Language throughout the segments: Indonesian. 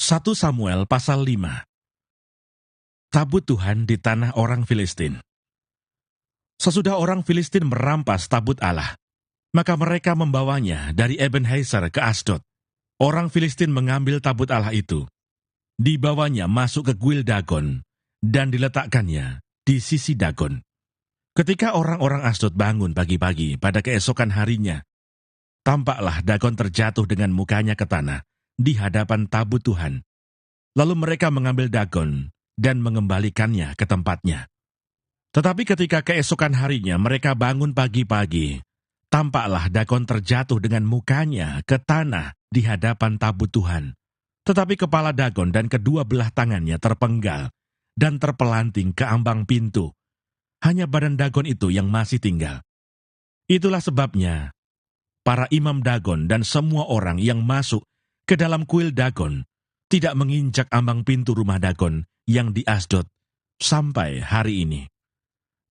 1 Samuel pasal 5. Tabut Tuhan di tanah orang Filistin. Sesudah orang Filistin merampas tabut Allah, maka mereka membawanya dari Ebenezer ke Asdod. Orang Filistin mengambil tabut Allah itu, dibawanya masuk ke kuil Dagon, dan diletakkannya di sisi Dagon. Ketika orang-orang Asdod bangun pagi-pagi pada keesokan harinya, tampaklah Dagon terjatuh dengan mukanya ke tanah di hadapan tabut Tuhan. Lalu mereka mengambil Dagon dan mengembalikannya ke tempatnya. Tetapi ketika keesokan harinya mereka bangun pagi-pagi, tampaklah Dagon terjatuh dengan mukanya ke tanah di hadapan tabut Tuhan. Tetapi kepala Dagon dan kedua belah tangannya terpenggal dan terpelanting ke ambang pintu. Hanya badan Dagon itu yang masih tinggal. Itulah sebabnya para imam Dagon dan semua orang yang masuk ke dalam kuil Dagon tidak menginjak ambang pintu rumah Dagon yang di Asdod sampai hari ini.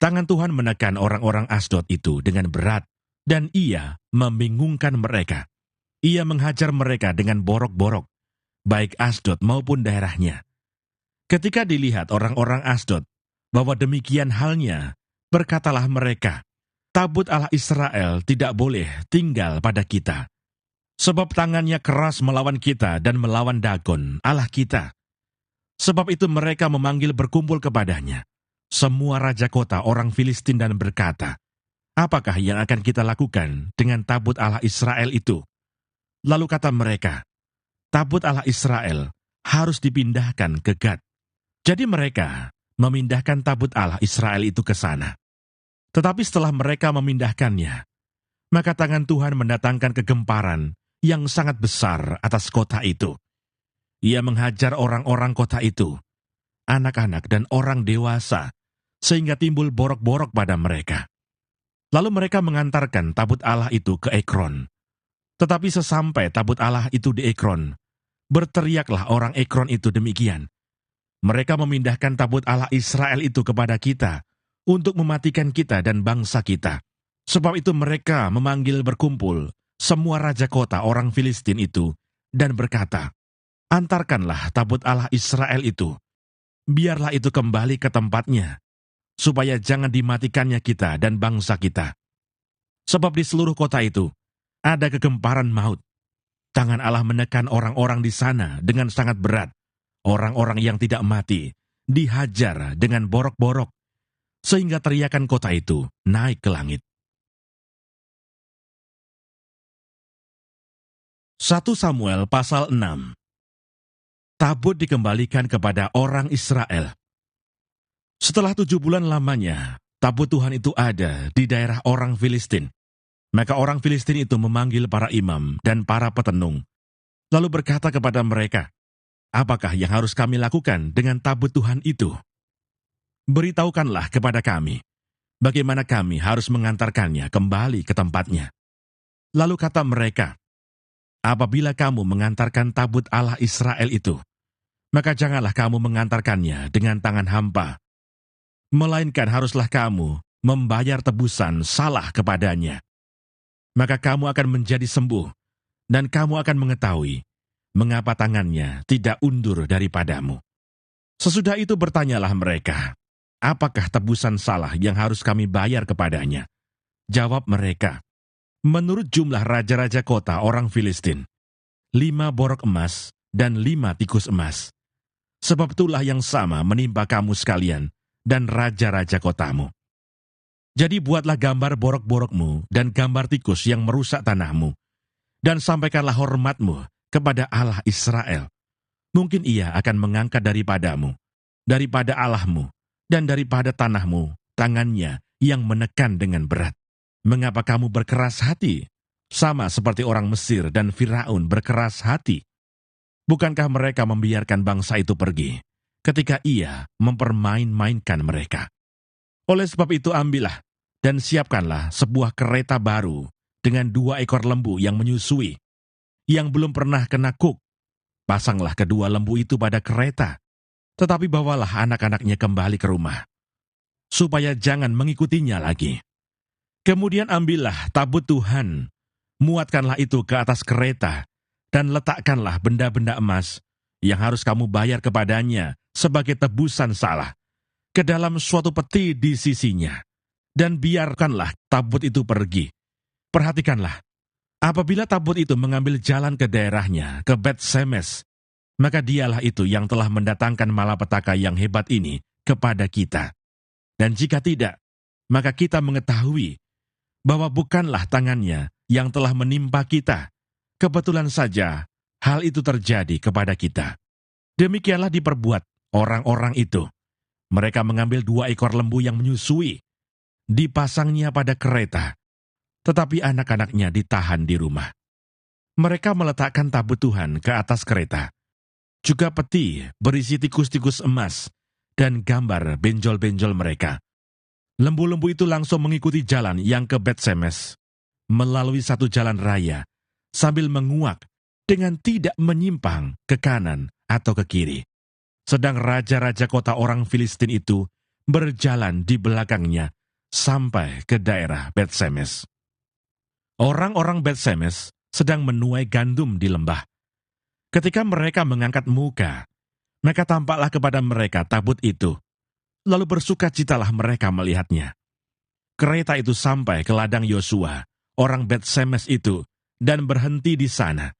Tangan Tuhan menekan orang-orang Asdod itu dengan berat, dan ia membingungkan mereka. Ia menghajar mereka dengan borok-borok, baik Asdod maupun daerahnya. Ketika dilihat orang-orang Asdod bahwa demikian halnya, berkatalah mereka, tabut Allah Israel tidak boleh tinggal pada kita, sebab tangannya keras melawan kita dan melawan Dagon, Allah kita. Sebab itu mereka memanggil berkumpul kepadanya semua raja kota orang Filistin dan berkata, apakah yang akan kita lakukan dengan tabut Allah Israel itu? Lalu kata mereka, tabut Allah Israel harus dipindahkan ke Gad. Jadi mereka memindahkan tabut Allah Israel itu ke sana. Tetapi setelah mereka memindahkannya, maka tangan Tuhan mendatangkan kegemparan yang sangat besar atas kota itu. Ia menghajar orang-orang kota itu, anak-anak dan orang dewasa, sehingga timbul borok-borok pada mereka. Lalu mereka mengantarkan tabut Allah itu ke Ekron. Tetapi sesampai tabut Allah itu di Ekron, berteriaklah orang Ekron itu demikian, mereka memindahkan tabut Allah Israel itu kepada kita, untuk mematikan kita dan bangsa kita. Sebab itu mereka memanggil berkumpul semua raja kota orang Filistin itu, dan berkata, antarkanlah tabut Allah Israel itu, biarlah itu kembali ke tempatnya, supaya jangan dimatikannya kita dan bangsa kita. Sebab di seluruh kota itu ada kegemparan maut. Tangan Allah menekan orang-orang di sana dengan sangat berat. Orang-orang yang tidak mati dihajar dengan borok-borok, sehingga teriakan kota itu naik ke langit. 1 Samuel pasal 6. Tabut dikembalikan kepada orang Israel. Setelah 7 bulan lamanya, tabut Tuhan itu ada di daerah orang Filistin. Maka orang Filistin itu memanggil para imam dan para petenung, lalu berkata kepada mereka, apakah yang harus kami lakukan dengan tabut Tuhan itu? Beritahukanlah kepada kami, bagaimana kami harus mengantarkannya kembali ke tempatnya. Lalu kata mereka, apabila kamu mengantarkan tabut Allah Israel itu, maka janganlah kamu mengantarkannya dengan tangan hampa, melainkan haruslah kamu membayar tebusan salah kepadanya. Maka kamu akan menjadi sembuh, dan kamu akan mengetahui mengapa tangannya tidak undur daripadamu. Sesudah itu bertanyalah mereka, apakah tebusan salah yang harus kami bayar kepadanya? Jawab mereka, menurut jumlah raja-raja kota orang Filistin, 5 borok emas dan 5 tikus emas. Sebab itulah yang sama menimpa kamu sekalian dan raja-raja kotamu. Jadi buatlah gambar borok-borokmu dan gambar tikus yang merusak tanahmu, dan sampaikanlah hormatmu kepada Allah Israel. Mungkin ia akan mengangkat daripadamu, daripada Allahmu, dan daripada tanahmu, tangannya yang menekan dengan berat. Mengapa kamu berkeras hati, sama seperti orang Mesir dan Firaun berkeras hati? Bukankah mereka membiarkan bangsa itu pergi, ketika ia mempermain-mainkan mereka? Oleh sebab itu ambillah, dan siapkanlah sebuah kereta baru dengan 2 ekor lembu yang menyusui, yang belum pernah kena kuk. Pasanglah kedua lembu itu pada kereta, tetapi bawalah anak-anaknya kembali ke rumah, supaya jangan mengikutinya lagi. Kemudian ambillah tabut Tuhan, muatkanlah itu ke atas kereta, dan letakkanlah benda-benda emas yang harus kamu bayar kepadanya sebagai tebusan salah ke dalam suatu peti di sisinya, dan biarkanlah tabut itu pergi. Perhatikanlah, apabila tabut itu mengambil jalan ke daerahnya, ke Bet-Semes, maka dialah itu yang telah mendatangkan malapetaka yang hebat ini kepada kita. Dan jika tidak, maka kita mengetahui bahwa bukanlah tangannya yang telah menimpa kita. Kebetulan saja hal itu terjadi kepada kita. Demikianlah diperbuat orang-orang itu. Mereka mengambil 2 ekor lembu yang menyusui, dipasangnya pada kereta, tetapi anak-anaknya ditahan di rumah. Mereka meletakkan tabut Tuhan ke atas kereta, juga peti berisi tikus-tikus emas dan gambar benjol-benjol mereka. Lembu-lembu itu langsung mengikuti jalan yang ke Bet-Semes, melalui satu jalan raya, sambil menguak dengan tidak menyimpang ke kanan atau ke kiri. Sedang raja-raja kota orang Filistin itu berjalan di belakangnya sampai ke daerah Bet-Semes. Orang-orang Bet-Semes sedang menuai gandum di lembah. Ketika mereka mengangkat muka, maka tampaklah kepada mereka tabut itu. Lalu bersukacitalah mereka melihatnya. Kereta itu sampai ke ladang Yosua, orang Bet-Semes itu, dan berhenti di sana.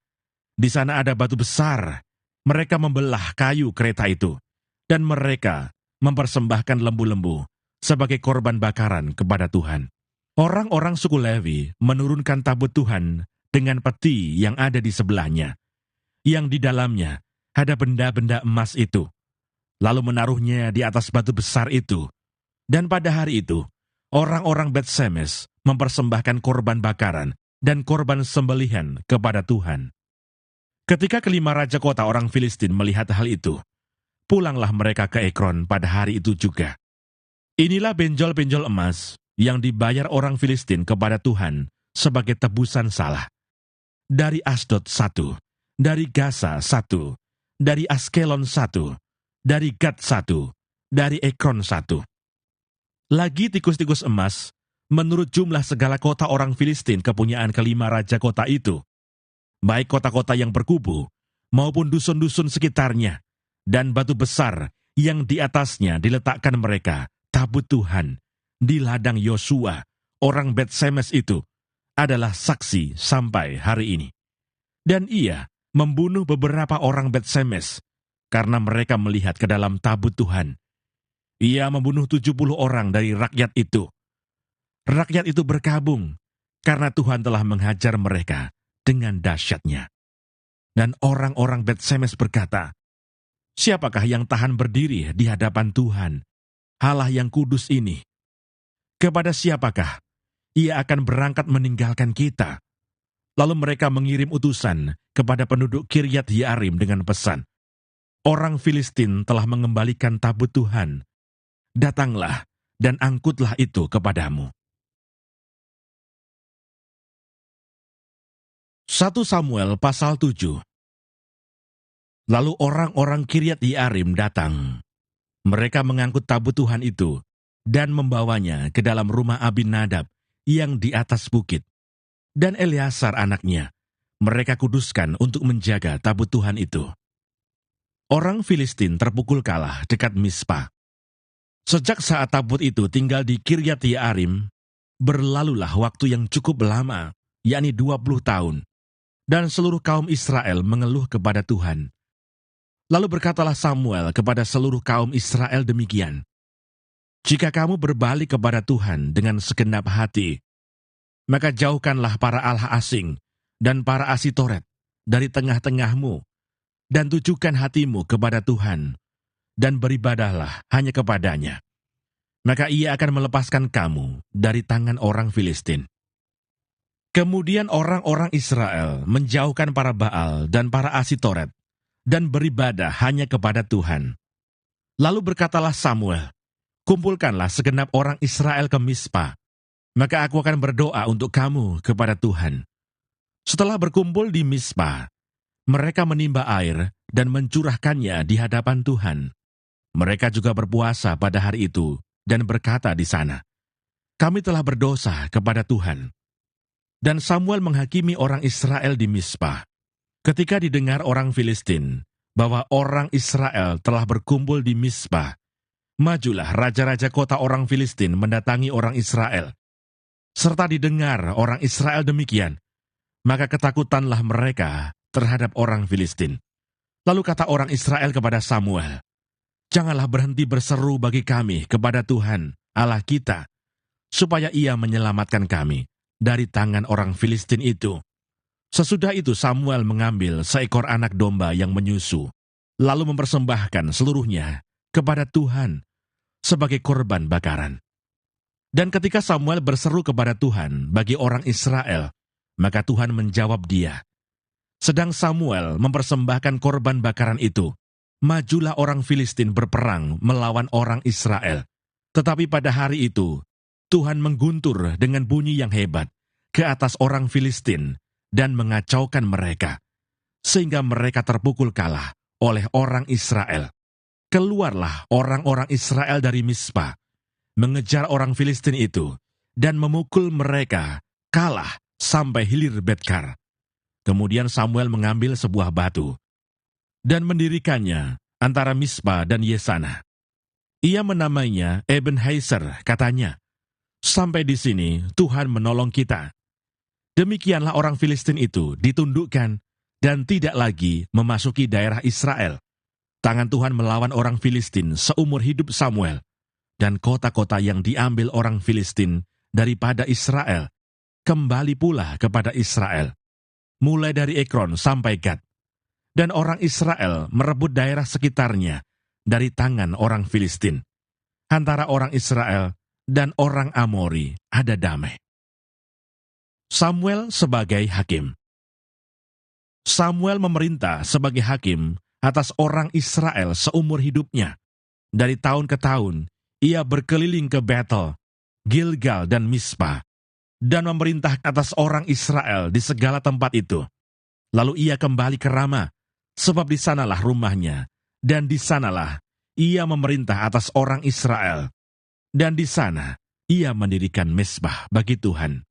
Di sana ada batu besar. Mereka membelah kayu kereta itu, dan mereka mempersembahkan lembu-lembu sebagai korban bakaran kepada Tuhan. Orang-orang suku Lewi menurunkan tabut Tuhan dengan peti yang ada di sebelahnya, yang di dalamnya ada benda-benda emas itu, lalu menaruhnya di atas batu besar itu. Dan pada hari itu, orang-orang Bet-Semes mempersembahkan korban bakaran dan korban sembelihan kepada Tuhan. Ketika kelima raja kota orang Filistin melihat hal itu, pulanglah mereka ke Ekron pada hari itu juga. Inilah benjol-benjol emas yang dibayar orang Filistin kepada Tuhan sebagai tebusan salah. Dari Asdod 1, dari Gaza 1, dari Askelon 1, dari Gad 1, dari Ekron 1. Lagi tikus-tikus emas, menurut jumlah segala kota orang Filistin kepunyaan kelima raja kota itu, baik kota-kota yang berkubu, maupun dusun-dusun sekitarnya, dan batu besar yang di atasnya diletakkan mereka, tabut Tuhan, di ladang Yosua, orang Bet-Semes itu, adalah saksi sampai hari ini. Dan ia membunuh beberapa orang Bet-Semes, karena mereka melihat ke dalam tabut Tuhan. Ia membunuh 70 orang dari rakyat itu. Rakyat itu berkabung, karena Tuhan telah menghajar mereka dengan dahsyatnya. Dan orang-orang Bet-Semes berkata, "Siapakah yang tahan berdiri di hadapan Tuhan, Allah yang kudus ini? Kepada siapakah ia akan berangkat meninggalkan kita?" Lalu mereka mengirim utusan kepada penduduk Kiryat Yearim dengan pesan, "Orang Filistin telah mengembalikan tabut Tuhan. Datanglah dan angkutlah itu kepadamu." 1 Samuel pasal 7. Lalu orang-orang Kiryat Yearim datang. Mereka mengangkut tabut Tuhan itu dan membawanya ke dalam rumah Abinadab yang di atas bukit. Dan Eleazar anaknya, mereka kuduskan untuk menjaga tabut Tuhan itu. Orang Filistin terpukul kalah dekat Mispa. Sejak saat tabut itu tinggal di Kiryat Yearim, berlalulah waktu yang cukup lama, yakni 20 tahun. Dan seluruh kaum Israel mengeluh kepada Tuhan. Lalu berkatalah Samuel kepada seluruh kaum Israel demikian, "Jika kamu berbalik kepada Tuhan dengan segenap hati, maka jauhkanlah para allah asing dan para Asitoret dari tengah-tengahmu, dan tujukan hatimu kepada Tuhan, dan beribadahlah hanya kepadanya. Maka ia akan melepaskan kamu dari tangan orang Filistin." Kemudian orang-orang Israel menjauhkan para Baal dan para Asitoret, dan beribadah hanya kepada Tuhan. Lalu berkatalah Samuel, "Kumpulkanlah segenap orang Israel ke Mispa, maka aku akan berdoa untuk kamu kepada Tuhan." Setelah berkumpul di Mispa, mereka menimba air dan mencurahkannya di hadapan Tuhan. Mereka juga berpuasa pada hari itu dan berkata di sana, "Kami telah berdosa kepada Tuhan." Dan Samuel menghakimi orang Israel di Mispa. Ketika didengar orang Filistin bahwa orang Israel telah berkumpul di Mispa, majulah raja-raja kota orang Filistin mendatangi orang Israel. Serta didengar orang Israel demikian, maka ketakutanlah mereka terhadap orang Filistin. Lalu kata orang Israel kepada Samuel, "Janganlah berhenti berseru bagi kami kepada Tuhan, Allah kita, supaya ia menyelamatkan kami dari tangan orang Filistin itu." Sesudah itu Samuel mengambil seekor anak domba yang menyusu, lalu mempersembahkan seluruhnya kepada Tuhan sebagai korban bakaran. Dan ketika Samuel berseru kepada Tuhan bagi orang Israel, maka Tuhan menjawab dia. Sedang Samuel mempersembahkan korban bakaran itu, majulah orang Filistin berperang melawan orang Israel. Tetapi pada hari itu, Tuhan mengguntur dengan bunyi yang hebat ke atas orang Filistin dan mengacaukan mereka, sehingga mereka terpukul kalah oleh orang Israel. Keluarlah orang-orang Israel dari Mispa, mengejar orang Filistin itu, dan memukul mereka kalah sampai hilir Betkar. Kemudian Samuel mengambil sebuah batu, dan mendirikannya antara Mispa dan Yesana. Ia menamainya Ebenhazer, katanya, "Sampai di sini Tuhan menolong kita." Demikianlah orang Filistin itu ditundukkan dan tidak lagi memasuki daerah Israel. Tangan Tuhan melawan orang Filistin seumur hidup Samuel, dan kota-kota yang diambil orang Filistin daripada Israel kembali pula kepada Israel, mulai dari Ekron sampai Gad. Dan orang Israel merebut daerah sekitarnya dari tangan orang Filistin. Antara orang Israel dan orang Amori ada damai. Samuel sebagai hakim. Samuel memerintah sebagai hakim atas orang Israel seumur hidupnya. Dari tahun ke tahun, ia berkeliling ke Betel, Gilgal, dan Mispa, dan memerintah atas orang Israel di segala tempat itu. Lalu ia kembali ke Rama, sebab di sanalah rumahnya, dan di sanalah ia memerintah atas orang Israel. Dan di sana ia mendirikan mezbah bagi Tuhan.